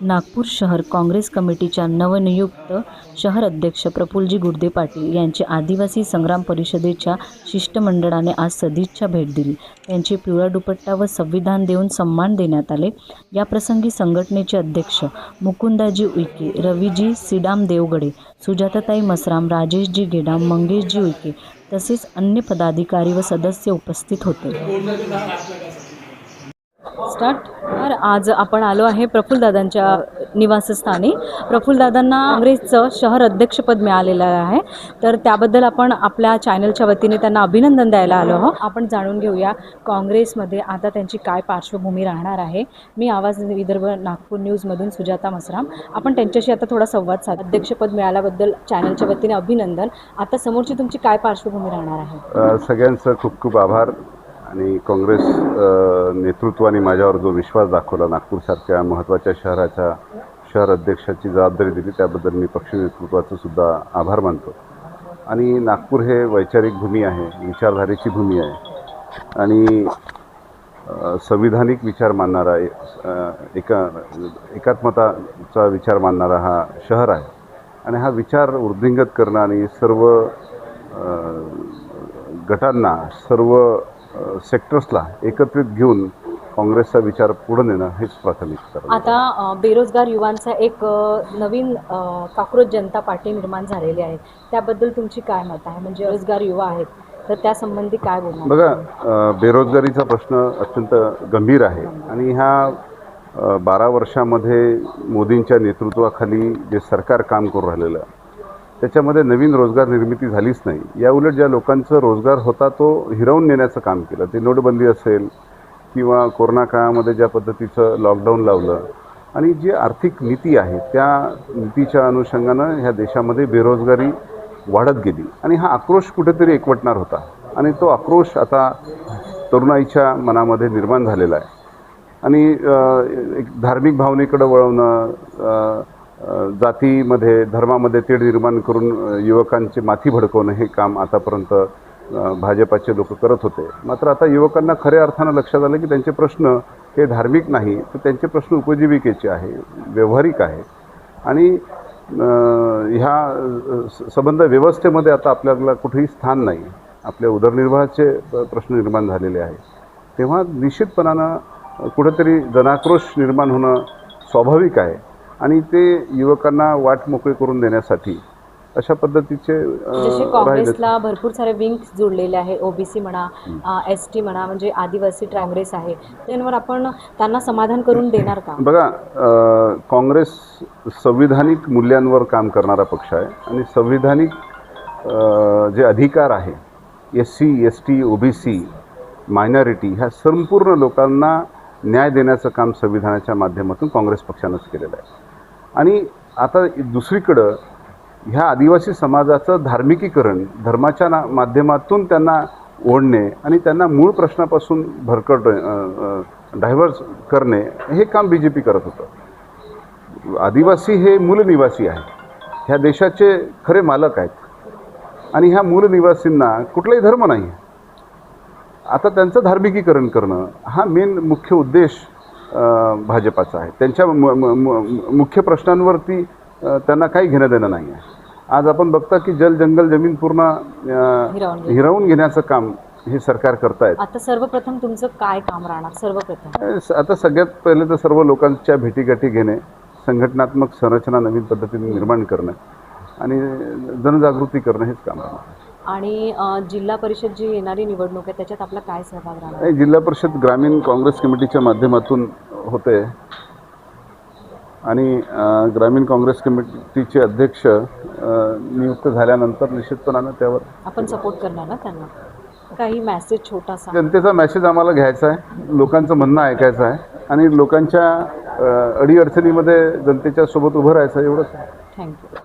नागपूर शहर काँग्रेस कमिटीच्या नवनियुक्त शहर अध्यक्ष प्रफुल्लजी गुडदे पाटील यांची आदिवासी संग्राम परिषदेच्या शिष्टमंडळाने आज सदिच्छा भेट दिली. त्यांचे पिवळा दुपट्टा व संविधान देऊन सन्मान देण्यात आले. याप्रसंगी संघटनेचे अध्यक्ष मुकुंदाजी उईके, रवीजी सिडाम देवगडे, सुजाताताई मसराम, राजेशजी गेडाम, मंगेशजी उईके तसेच अन्य पदाधिकारी व सदस्य उपस्थित होते. तर आज आपण आलो आहे प्रफुल्लदादांच्या निवासस्थानी. प्रफुल्लदादांना काँग्रेसचं शहर अध्यक्षपद मिळालेलं आहे, तर त्याबद्दल आपण आपल्या चॅनलच्या वतीने त्यांना अभिनंदन द्यायला आलो आहोत. आपण जाणून घेऊया काँग्रेसमध्ये आता त्यांची काय पार्श्वभूमी राहणार आहे. मी आवाज विदर्भ नागपूर न्यूजमधून सुजाता मसराम. आपण त्यांच्याशी आता थोडा संवाद साध. अध्यक्षपद मिळाल्याबद्दल चॅनलच्या वतीने अभिनंदन. आता समोरची तुमची काय पार्श्वभूमी राहणार आहे? सगळ्यांचं खूप खूप आभार. आणि काँग्रेस नेतृत्वाने माझ्यावर जो विश्वास दाखवला, नागपूरसारख्या महत्त्वाच्या शहर अध्यक्षाची जबाबदारी दिली, त्याबद्दल मी पक्ष नेतृत्वाचं सुद्धा आभार मानतो. आणि नागपूर हे वैचारिक भूमी आहे, विचारधारेची भूमी आहे आणि संविधानिक विचार मानणारा, एकात्मताचा विचार मानणारा हा शहर आहे. आणि हा विचार वृद्धिंगत करणं आणि सर्व गटांना, सर्व सेक्टर्सला एकत्रित घेऊन काँग्रेसचा विचार पुढे नेणं हेच प्राथमिकता. आता बेरोजगार युवांचा एक नवीन काँक्रोच जनता पार्टी निर्माण झालेली आहे, त्याबद्दल तुमची काय मत आहे? म्हणजे बेरोजगार युवा आहेत, तर त्यासंबंधी काय बोलणार? बघा, बेरोजगारीचा प्रश्न अत्यंत गंभीर आहे आणि ह्या 12 वर्षामध्ये मोदींच्या नेतृत्वाखाली जे सरकार काम करू राहिलेलं आहे त्याच्यामध्ये नवीन रोजगार निर्मिती झालीच नाही. याउलट ज्या लोकांचा रोजगार होता तो हिरावून नेण्याचं काम केलं. ते नोटबंदी असेल किंवा कोरोना काळामध्ये ज्या पद्धतीचं लॉकडाऊन लावलं आणि जी आर्थिक नीती आहे त्या नीतीच्या अनुषंगानं ह्या देशामध्ये बेरोजगारी वाढत गेली आणि हा आक्रोश कुठेतरी एकवटणार होता. आणि तो आक्रोश आता तरुणाईच्या मनामध्ये निर्माण झालेला आहे. आणि एक धार्मिक भावनेकडे वळवणं, जातीमध्ये, धर्मामध्ये तेढ निर्माण करून युवकांचे माथी भडकवणं हे काम आतापर्यंत भाजपाचे लोक करत होते. मात्र आता युवकांना खऱ्या अर्थानं लक्षात आलं की त्यांचे प्रश्न हे धार्मिक नाही, तर त्यांचे प्रश्न उपजीविकेचे आहे, व्यावहारिक आहे. आणि ह्या संबंध व्यवस्थेमध्ये आता आपल्याला कुठेही स्थान नाही. आपल्या उदरनिर्वाहाचे प्रश्न निर्माण झालेले आहे. तेव्हा निश्चितपणानं कुठेतरी जनाक्रोश निर्माण होणं स्वाभाविक आहे आणि ते युवकांना वाट मोकळी करून देण्यासाठी अशा पद्धतीचे जसे काँग्रेसला भरपूर सारे विंग्स जोडलेले आहे, ओबीसी म्हणा, एसटी म्हणा, म्हणजे आदिवासी काँग्रेस आहे, त्यांवर आपण त्यांना समाधान करून देणार का? बघा, काँग्रेस संविधानिक मूल्यांवर काम करणारा पक्ष आहे आणि संविधानिक जे अधिकार आहे, SC, ST, OBC, मायनॉरिटी ह्या संपूर्ण लोकांना न्याय देण्याचं काम संविधानाच्या माध्यमातून काँग्रेस पक्षानंच केलेलं आहे. आणि आता दुसरीकडं ह्या आदिवासी समाजाचं धार्मिकीकरण, धर्माच्या माध्यमातून त्यांना ओढणे आणि त्यांना मूळ प्रश्नापासून डायव्हर्स करणे हे काम BJP करत होतं. आदिवासी हे मूलनिवासी आहे, ह्या देशाचे खरे मालक आहेत आणि ह्या मूलनिवासींना कुठलाही धर्म नाही. आता त्यांचं धार्मिकीकरण करणं हा मेन मुख्य उद्देश भाजपाचा आहे. त्यांच्या मुख्य प्रश्नांवरती त्यांना काही घेणं देणं नाही आहे. आज आपण बघता की जंगल जमीन पूर्ण हिरावून घेण्याचं काम हे सरकार करतायत. आता सर्वप्रथम तुमचं काय काम राहणार? सर्वप्रथम आता सगळ्यात पहिले तर सर्व लोकांच्या भेटीगाठी घेणे, संघटनात्मक संरचना नवीन पद्धतीने निर्माण करणं आणि जनजागृती करणं हेच काम राहणार. आणि जिल्हा परिषद जी येणारी निवडणूक आहे त्याच्यात आपला काय सहभाग राहणार? जिल्हा परिषद ग्रामीण काँग्रेस कमिटीच्या माध्यमातून होते आणि ग्रामीण काँग्रेस कमिटीचे अध्यक्ष नियुक्त झाल्यानंतर निश्चितपणानं त्यावर आपण सपोर्ट करणार ना त्यांना. काही मेसेज छोटासा? जनतेचा मेसेज आम्हाला घ्यायचा आहे, लोकांचं म्हणणं ऐकायचं आहे आणि लोकांच्या अडीअडचणीमध्ये जनतेच्या सोबत उभं राहायचं, एवढंच आहे. थँक्यू.